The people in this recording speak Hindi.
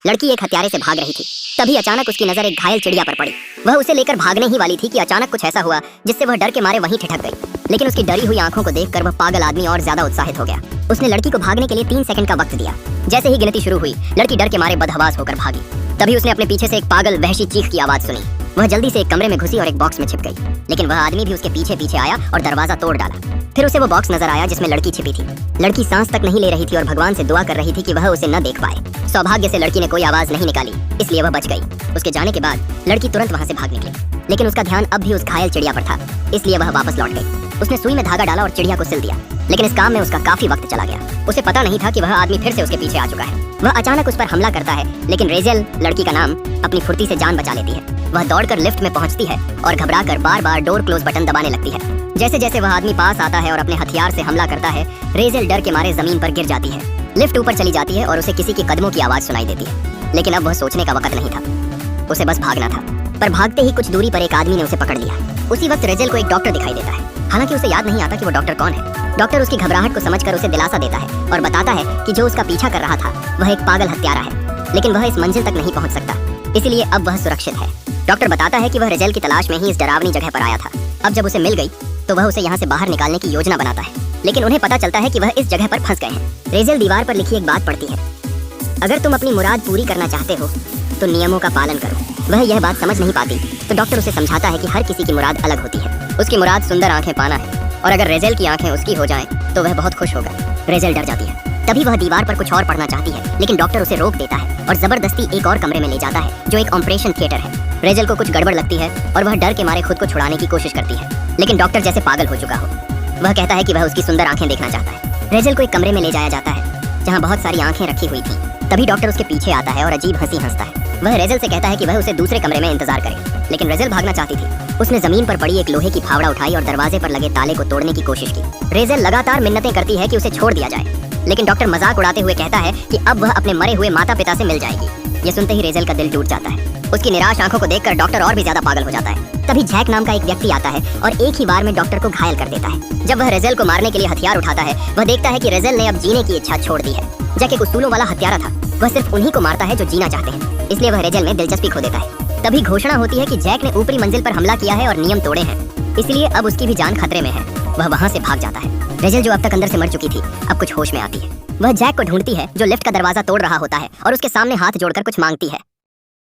लड़की एक हत्यारे से भाग रही थी। तभी अचानक उसकी नजर एक घायल चिड़िया पर पड़ी। वह उसे लेकर भागने ही वाली थी कि अचानक कुछ ऐसा हुआ जिससे वह डर के मारे वहीं ठिठक गई। लेकिन उसकी डरी हुई आंखों को देखकर वह पागल आदमी और ज्यादा उत्साहित हो गया। उसने लड़की को भागने के लिए 3 सेकंड का वक्त दिया। जैसे ही गिनती शुरू हुई, लड़की डर के मारे बदहवास होकर भागी। तभी उसने अपने पीछे से एक पागल वहशी चीख की आवाज सुनी। वह जल्दी से एक कमरे में घुसी और एक बॉक्स में छिप गई। लेकिन वह आदमी भी उसके पीछे पीछे आया और दरवाजा तोड़ डाला। फिर उसे वो बॉक्स नजर आया जिसमें लड़की छिपी थी। लड़की सांस तक नहीं ले रही थी और भगवान से दुआ कर रही थी कि वह उसे न देख पाए। सौभाग्य से लड़की ने कोई आवाज नहीं निकाली, इसलिए वह बच गई। उसके जाने के बाद लड़की तुरंत वहां से भाग निकली। लेकिन उसका ध्यान अब भी उस घायल चिड़िया पर था, इसलिए वह वापस लौट गई। उसने सुई में धागा डाला और चिड़िया को सिल दिया। लेकिन इस काम में उसका काफी वक्त चला गया। उसे पता नहीं था कि वह आदमी फिर से उसके पीछे आ चुका है। वह अचानक उस पर हमला करता है, लेकिन रेजेल, लड़की का नाम, अपनी फुर्ती से जान बचा लेती है। वह दौड़कर लिफ्ट में पहुंचती है और घबराकर बार-बार डोर क्लोज बटन दबाने लगती है। जैसे जैसे वह आदमी पास आता है और अपने हथियार से हमला करता है, रेजेल डर के मारे जमीन पर गिर जाती है। लिफ्ट ऊपर चली जाती है और उसे किसी के कदमों की आवाज सुनाई देती है। लेकिन अब वह सोचने का वक्त नहीं था, उसे बस भागना था। पर भागते ही कुछ दूरी पर एक आदमी ने उसे पकड़ लिया। उसी वक्त रेजेल को एक डॉक्टर दिखाई देता है। हालांकि उसे याद नहीं आता कि वो डॉक्टर कौन है। डॉक्टर उसकी घबराहट को समझकर उसे दिलासा देता है और बताता है कि जो उसका पीछा कर रहा था वह एक पागल हत्यारा है, लेकिन वह इस मंजिल तक नहीं पहुंच सकता, इसलिए अब वह सुरक्षित है। डॉक्टर बताता है कि वह रेजेल की तलाश में ही इस डरावनी जगह पर आया था। अब जब उसे मिल गई तो वह उसे यहाँ से बाहर निकालने की योजना बनाता है। लेकिन उन्हें पता चलता है कि वह इस जगह पर फंस गए हैं। रेजेल दीवार पर लिखी एक बात पढ़ती है, अगर तुम अपनी मुराद पूरी करना चाहते हो तो नियमों का पालन करो। वह यह बात समझ नहीं पाती तो डॉक्टर उसे समझाता है कि हर किसी की मुराद अलग होती है। उसकी मुराद सुंदर आंखें पाना है और अगर रेजेल की आंखें उसकी हो जाएं तो वह बहुत खुश होगा। रेजेल डर जाती है। तभी वह दीवार पर कुछ और पढ़ना चाहती है, लेकिन डॉक्टर उसे रोक देता है और जबरदस्ती एक और कमरे में ले जाता है जो एक ऑपरेशन थिएटर है। रेजेल को कुछ गड़बड़ लगती है और वह डर के मारे खुद को छुड़ाने की कोशिश करती है, लेकिन डॉक्टर जैसे पागल हो चुका हो। वह कहता है कि वह उसकी सुंदर आंखें देखना चाहता है। रेजेल को एक कमरे में ले जाया जाता है जहाँ बहुत सारी आंखें रखी हुई थी। तभी डॉक्टर उसके पीछे आता है और अजीब हंसी हंसता है। वह रेजेल से कहता है कि वह उसे दूसरे कमरे में इंतजार करे, लेकिन रेजेल भागना चाहती थी। उसने जमीन पर पड़ी एक लोहे की फावड़ा उठाई और दरवाजे पर लगे ताले को तोड़ने की कोशिश की। रेजेल लगातार मिन्नतें करती है कि उसे छोड़ दिया जाए, लेकिन डॉक्टर मजाक उड़ाते हुए कहता है कि अब वह अपने मरे हुए माता पिता से मिल जाएगी। ये सुनते ही रेजेल का दिल टूट जाता है। उसकी निराश आंखों को देखकर डॉक्टर और भी ज्यादा पागल हो जाता है। तभी जैक नाम का एक व्यक्ति आता है और एक ही बार में डॉक्टर को घायल कर देता है। जब वह रेजेल को मारने के लिए हथियार उठाता है, वह देखता है कि रेजेल ने अब जीने की इच्छा छोड़ दी है। जैक एक उसूलों वाला हत्यारा था, वह सिर्फ उन्हीं को मारता है जो जीना चाहते हैं, इसलिए वह रेजेल में दिलचस्पी खो देता है। तभी घोषणा होती है कि जैक ने ऊपरी मंजिल पर हमला किया है और नियम तोड़े हैं, इसलिए अब उसकी भी जान खतरे में है। वह वहाँ से भाग जाता है। रेजेल जो अब तक अंदर से मर चुकी थी, अब कुछ होश में आती है। वह जैक को ढूंढती है जो लिफ्ट का दरवाजा तोड़ रहा होता है और उसके सामने हाथ जोड़कर कुछ मांगती है।